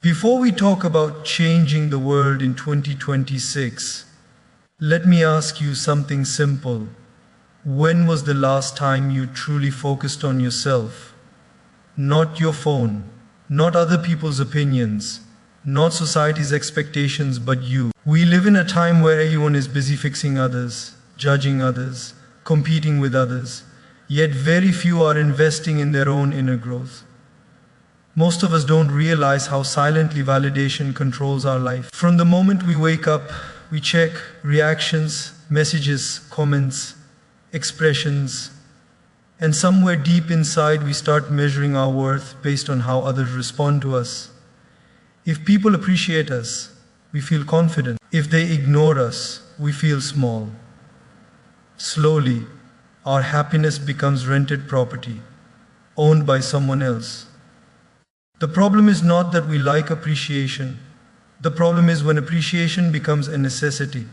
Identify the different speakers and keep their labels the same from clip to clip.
Speaker 1: Before we talk about changing the world in 2026, let me ask you something simple. When was the last time you truly focused on yourself? Not your phone, not other people's opinions, not society's expectations, but you. We live in a time where everyone is busy fixing others, judging others, competing with others, yet very few are investing in their own inner growth. Most of us don't realize how silently validation controls our life. From the moment we wake up, we check reactions, messages, comments, expressions, and somewhere deep inside we start measuring our worth based on how others respond to us. If people appreciate us, we feel confident. If they ignore us, we feel small. Slowly, our happiness becomes rented property, owned by someone else. The problem is not that we like appreciation. The problem is when appreciation becomes a necessity.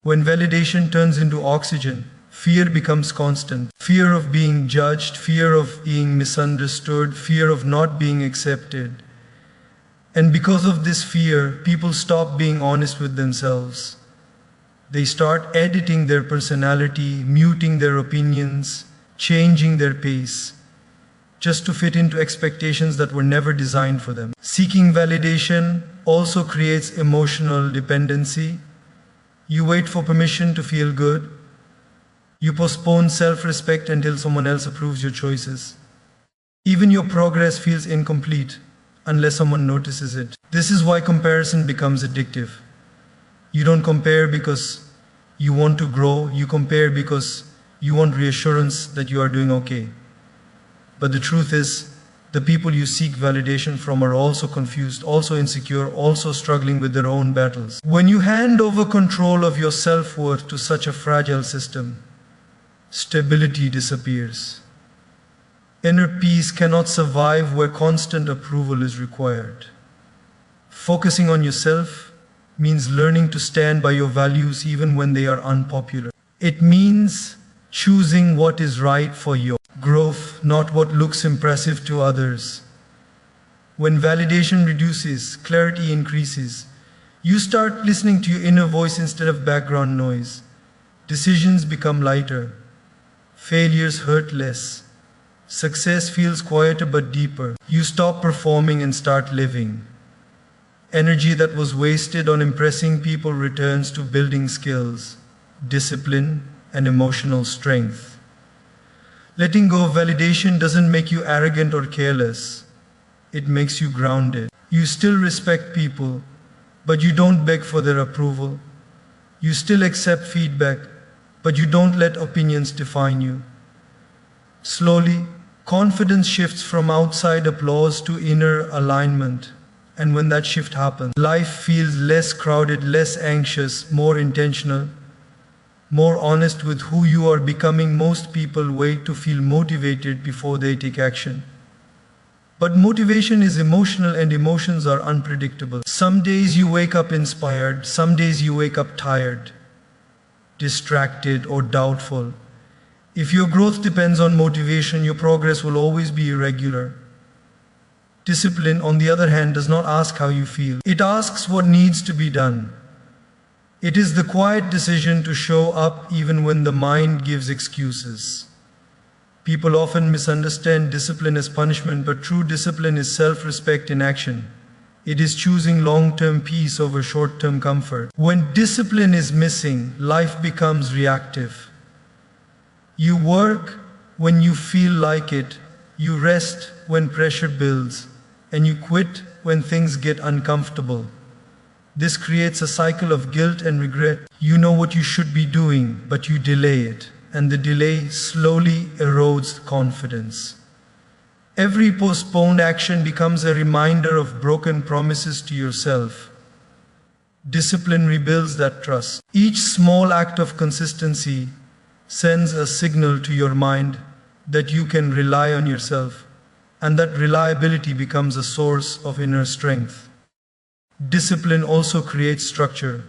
Speaker 1: When validation turns into oxygen, fear becomes constant. Fear of being judged, fear of being misunderstood, fear of not being accepted. And because of this fear, people stop being honest with themselves. They start editing their personality, muting their opinions, changing their pace, just to fit into expectations that were never designed for them. Seeking validation also creates emotional dependency. You wait for permission to feel good. You postpone self-respect until someone else approves your choices. Even your progress feels incomplete unless someone notices it. This is why comparison becomes addictive. You don't compare because you want to grow. You compare because you want reassurance that you are doing okay. But the truth is, the people you seek validation from are also confused, also insecure, also struggling with their own battles. When you hand over control of your self-worth to such a fragile system, stability disappears. Inner peace cannot survive where constant approval is required. Focusing on yourself means learning to stand by your values even when they are unpopular. It means choosing what is right for your growth, not what looks impressive to others. When validation reduces, clarity increases. You start listening to your inner voice instead of background noise. Decisions become lighter. Failures hurt less. Success feels quieter but deeper. You stop performing and start living. Energy that was wasted on impressing people returns to building skills, discipline, and emotional strength. Letting go of validation doesn't make you arrogant or careless. It makes you grounded. You still respect people, but you don't beg for their approval. You still accept feedback, but you don't let opinions define you. Slowly, confidence shifts from outside applause to inner alignment. And when that shift happens, life feels less crowded, less anxious, more intentional, more honest with who you are becoming. Most people wait to feel motivated before they take action. But motivation is emotional and emotions are unpredictable. Some days you wake up inspired, some days you wake up tired, distracted or doubtful. If your growth depends on motivation, your progress will always be irregular. Discipline, on the other hand, does not ask how you feel. It asks what needs to be done. It is the quiet decision to show up even when the mind gives excuses. People often misunderstand discipline as punishment, but true discipline is self-respect in action. It is choosing long-term peace over short-term comfort. When discipline is missing, life becomes reactive. You work when you feel like it, you rest when pressure builds, and you quit when things get uncomfortable. This creates a cycle of guilt and regret. You know what you should be doing, but you delay it, and the delay slowly erodes confidence. Every postponed action becomes a reminder of broken promises to yourself. Discipline rebuilds that trust. Each small act of consistency sends a signal to your mind that you can rely on yourself, and that reliability becomes a source of inner strength. Discipline also creates structure,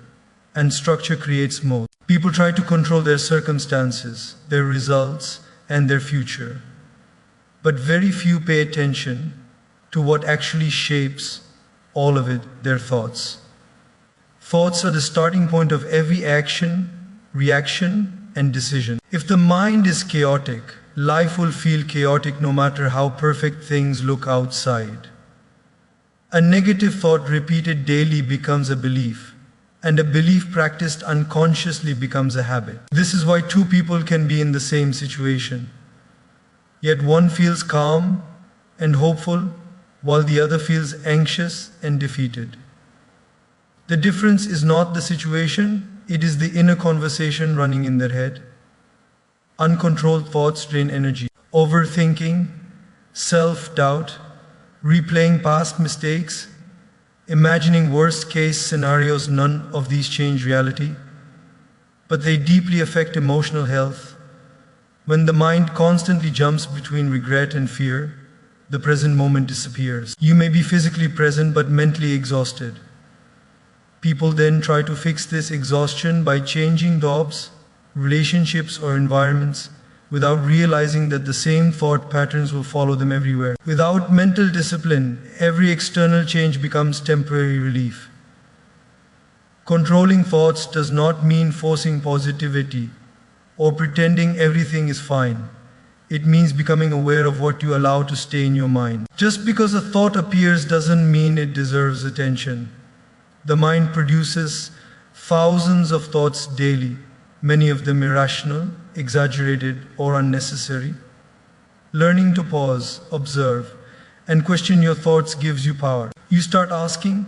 Speaker 1: and structure creates mold. People try to control their circumstances, their results, and their future. But very few pay attention to what actually shapes all of it, their thoughts. Thoughts are the starting point of every action, reaction, and decision. If the mind is chaotic, life will feel chaotic no matter how perfect things look outside. A negative thought repeated daily becomes a belief, and a belief practiced unconsciously becomes a habit. This is why two people can be in the same situation, yet one feels calm and hopeful, while the other feels anxious and defeated. The difference is not the situation, it is the inner conversation running in their head. Uncontrolled thoughts drain energy. Overthinking, self-doubt, replaying past mistakes, imagining worst-case scenarios, none of these change reality, but they deeply affect emotional health. When the mind constantly jumps between regret and fear, the present moment disappears. You may be physically present but mentally exhausted. People then try to fix this exhaustion by changing jobs, relationships, or environments without realizing that the same thought patterns will follow them everywhere. Without mental discipline, every external change becomes temporary relief. Controlling thoughts does not mean forcing positivity or pretending everything is fine. It means becoming aware of what you allow to stay in your mind. Just because a thought appears doesn't mean it deserves attention. The mind produces thousands of thoughts daily, many of them irrational, exaggerated, or unnecessary. Learning to pause, observe, and question your thoughts gives you power. You start asking,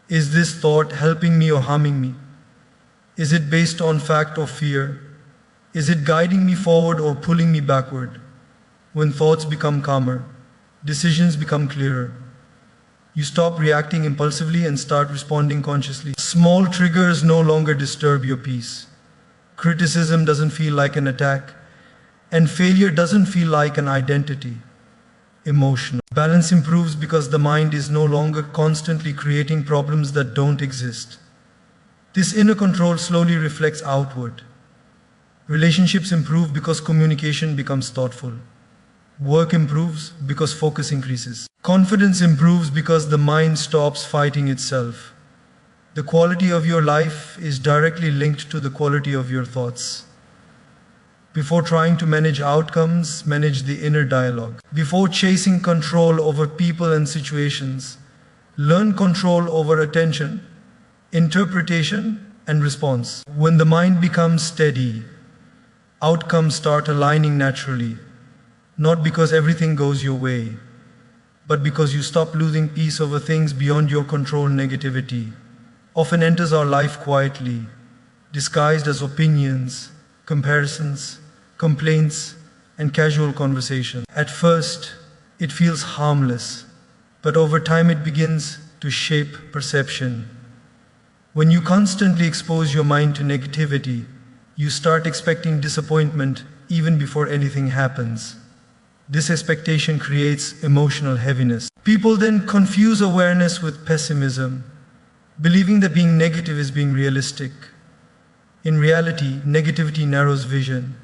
Speaker 1: is this thought helping me or harming me? Is it based on fact or fear? Is it guiding me forward or pulling me backward? When thoughts become calmer, decisions become clearer. You stop reacting impulsively and start responding consciously. Small triggers no longer disturb your peace. Criticism doesn't feel like an attack, and failure doesn't feel like an identity. Emotional balance improves because the mind is no longer constantly creating problems that don't exist. This inner control slowly reflects outward. Relationships improve because communication becomes thoughtful. Work improves because focus increases. Confidence improves because the mind stops fighting itself. The quality of your life is directly linked to the quality of your thoughts. Before trying to manage outcomes, manage the inner dialogue. Before chasing control over people and situations, learn control over attention, interpretation, and response. When the mind becomes steady, outcomes start aligning naturally, not because everything goes your way, but because you stop losing peace over things beyond your control. Negativity often enters our life quietly, disguised as opinions, comparisons, complaints, and casual conversation. At first, it feels harmless, but over time it begins to shape perception. When you constantly expose your mind to negativity, you start expecting disappointment even before anything happens. This expectation creates emotional heaviness. People then confuse awareness with pessimism, believing that being negative is being realistic. In reality, negativity narrows vision.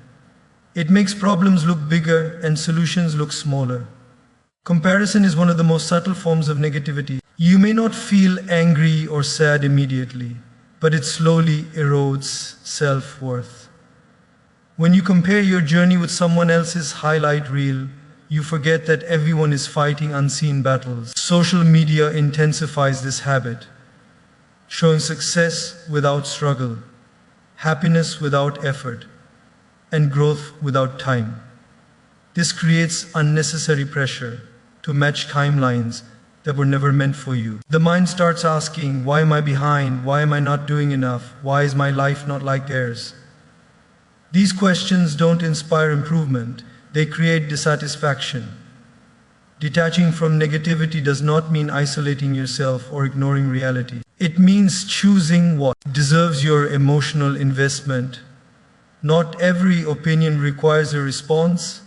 Speaker 1: It makes problems look bigger and solutions look smaller. Comparison is one of the most subtle forms of negativity. You may not feel angry or sad immediately, but it slowly erodes self-worth. When you compare your journey with someone else's highlight reel, you forget that everyone is fighting unseen battles. Social media intensifies this habit, showing success without struggle, happiness without effort, and growth without time. This creates unnecessary pressure to match timelines that were never meant for you. The mind starts asking, why am I behind? Why am I not doing enough? Why is my life not like theirs? These questions don't inspire improvement, they create dissatisfaction. Detaching from negativity does not mean isolating yourself or ignoring reality. It means choosing what deserves your emotional investment. Not every opinion requires a response,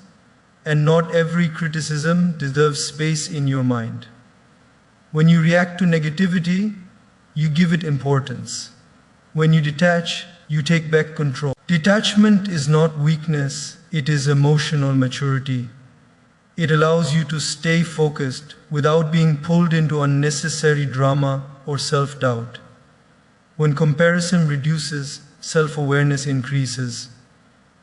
Speaker 1: and not every criticism deserves space in your mind. When you react to negativity, you give it importance. When you detach, you take back control. Detachment is not weakness, it is emotional maturity. It allows you to stay focused without being pulled into unnecessary drama or self-doubt. When comparison reduces, self-awareness increases.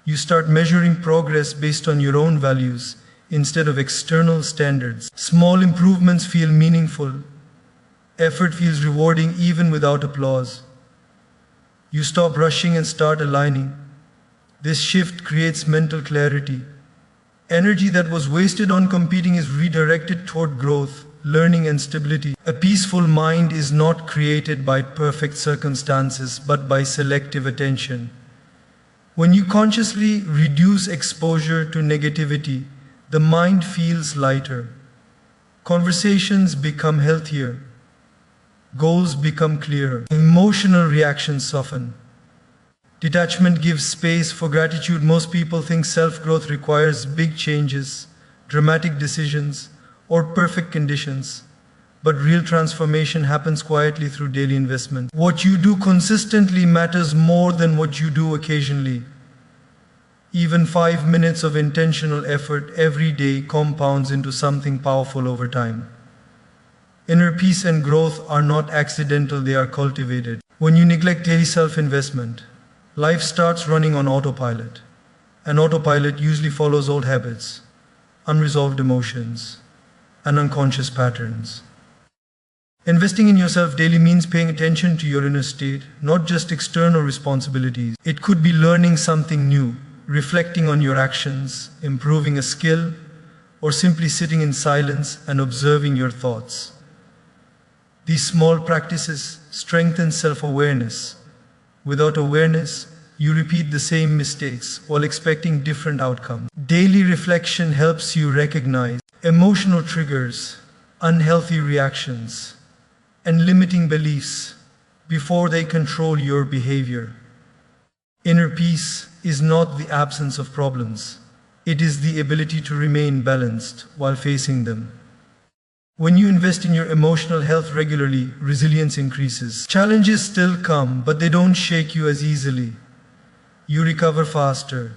Speaker 1: You start measuring progress based on your own values instead of external standards. Small improvements feel meaningful. Effort feels rewarding even without applause. You stop rushing and start aligning. This shift creates mental clarity. Energy that was wasted on competing is redirected toward growth, learning, and stability. A peaceful mind is not created by perfect circumstances, but by selective attention. When you consciously reduce exposure to negativity, the mind feels lighter. Conversations become healthier. Goals become clearer. Emotional reactions soften. Detachment gives space for gratitude. Most people think self-growth requires big changes, dramatic decisions, or perfect conditions. But real transformation happens quietly through daily investment. What you do consistently matters more than what you do occasionally. Even 5 minutes of intentional effort every day compounds into something powerful over time. Inner peace and growth are not accidental, they are cultivated. When you neglect daily self-investment, life starts running on autopilot. And autopilot usually follows old habits, unresolved emotions, and unconscious patterns. Investing in yourself daily means paying attention to your inner state, not just external responsibilities. It could be learning something new, reflecting on your actions, improving a skill, or simply sitting in silence and observing your thoughts. These small practices strengthen self-awareness. Without awareness, you repeat the same mistakes while expecting different outcomes. Daily reflection helps you recognize emotional triggers, unhealthy reactions, and limiting beliefs before they control your behavior. Inner peace is not the absence of problems. It is the ability to remain balanced while facing them. When you invest in your emotional health regularly, resilience increases. Challenges still come, but they don't shake you as easily. You recover faster.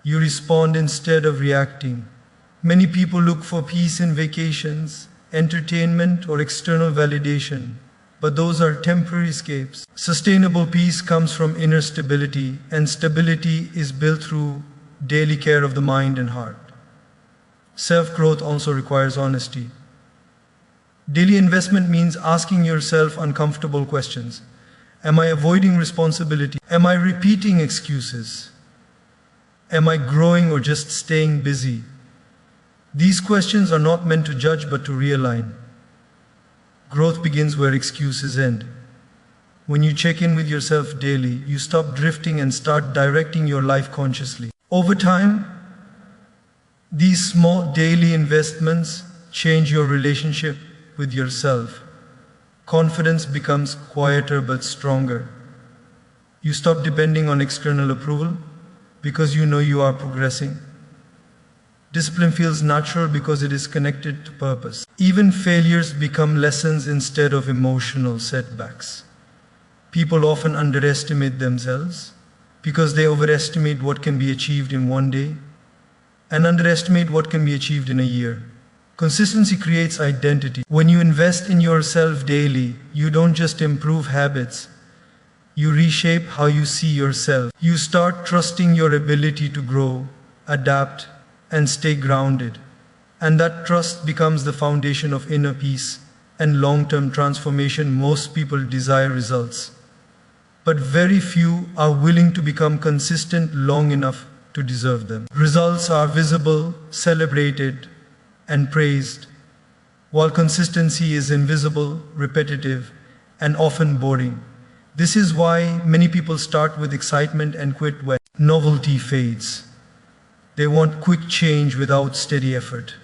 Speaker 1: You respond instead of reacting. Many people look for peace in vacations, entertainment, or external validation, but those are temporary escapes. Sustainable peace comes from inner stability, and stability is built through daily care of the mind and heart. Self-growth also requires honesty. Daily investment means asking yourself uncomfortable questions. Am I avoiding responsibility? Am I repeating excuses? Am I growing or just staying busy? These questions are not meant to judge but to realign. Growth begins where excuses end. When you check in with yourself daily, you stop drifting and start directing your life consciously. Over time, these small daily investments change your relationship with yourself. Confidence becomes quieter but stronger. You stop depending on external approval because you know you are progressing. Discipline feels natural because it is connected to purpose. Even failures become lessons instead of emotional setbacks. People often underestimate themselves because they overestimate what can be achieved in one day and underestimate what can be achieved in a year. Consistency creates identity. When you invest in yourself daily, you don't just improve habits, you reshape how you see yourself. You start trusting your ability to grow, adapt, and stay grounded. And that trust becomes the foundation of inner peace and long-term transformation. Most people desire results, but very few are willing to become consistent long enough to deserve them. Results are visible, celebrated, and praised, while consistency is invisible, repetitive, and often boring. This is why many people start with excitement and quit when novelty fades. They want quick change without steady effort.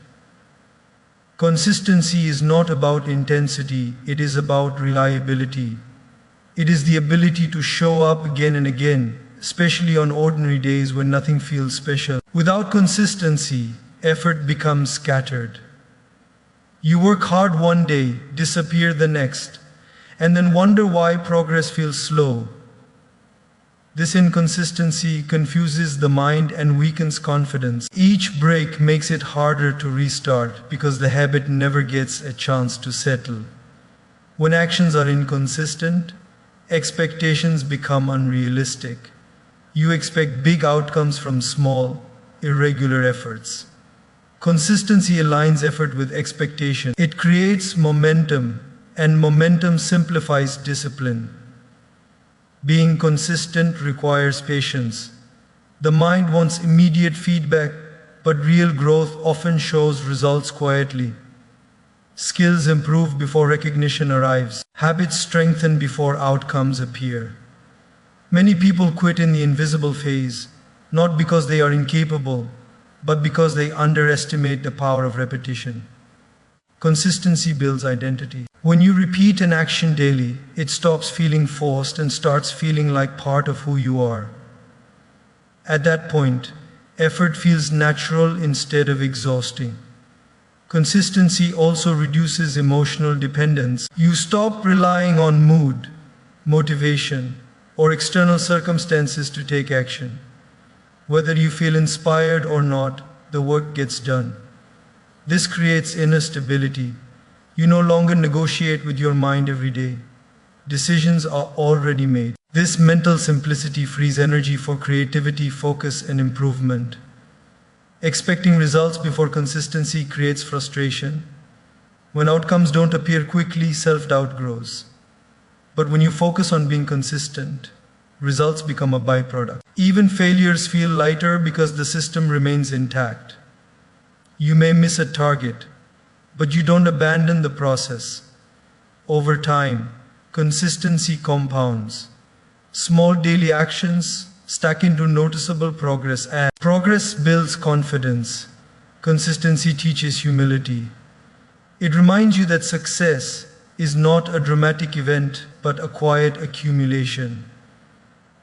Speaker 1: Consistency is not about intensity, it is about reliability. It is the ability to show up again and again, especially on ordinary days when nothing feels special. Without consistency, effort becomes scattered. You work hard one day, disappear the next, and then wonder why progress feels slow. This inconsistency confuses the mind and weakens confidence. Each break makes it harder to restart because the habit never gets a chance to settle. When actions are inconsistent, expectations become unrealistic. You expect big outcomes from small, irregular efforts. Consistency aligns effort with expectation. It creates momentum, and momentum simplifies discipline. Being consistent requires patience. The mind wants immediate feedback, but real growth often shows results quietly. Skills improve before recognition arrives. Habits strengthen before outcomes appear. Many people quit in the invisible phase, not because they are incapable, but because they underestimate the power of repetition. Consistency builds identity. When you repeat an action daily, it stops feeling forced and starts feeling like part of who you are. At that point, effort feels natural instead of exhausting. Consistency also reduces emotional dependence. You stop relying on mood, motivation, or external circumstances to take action. Whether you feel inspired or not, the work gets done. This creates inner stability. You no longer negotiate with your mind every day. Decisions are already made. This mental simplicity frees energy for creativity, focus, and improvement. Expecting results before consistency creates frustration. When outcomes don't appear quickly, self-doubt grows. But when you focus on being consistent, results become a byproduct. Even failures feel lighter because the system remains intact. You may miss a target, but you don't abandon the process. Over time, consistency compounds. Small daily actions stack into noticeable progress, and progress builds confidence. Consistency teaches humility. It reminds you that success is not a dramatic event, but a quiet accumulation.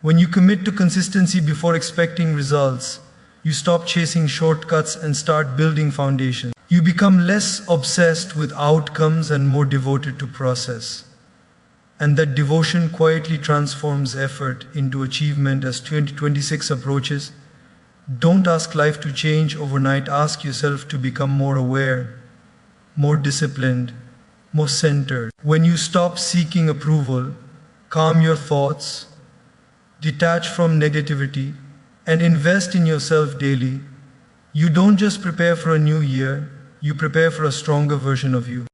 Speaker 1: When you commit to consistency before expecting results, you stop chasing shortcuts and start building foundations. You become less obsessed with outcomes and more devoted to process. And that devotion quietly transforms effort into achievement. As 2026 approaches, don't ask life to change overnight. Ask yourself to become more aware, more disciplined, more centered. When you stop seeking approval, calm your thoughts, detach from negativity, and invest in yourself daily, you don't just prepare for a new year, you prepare for a stronger version of you.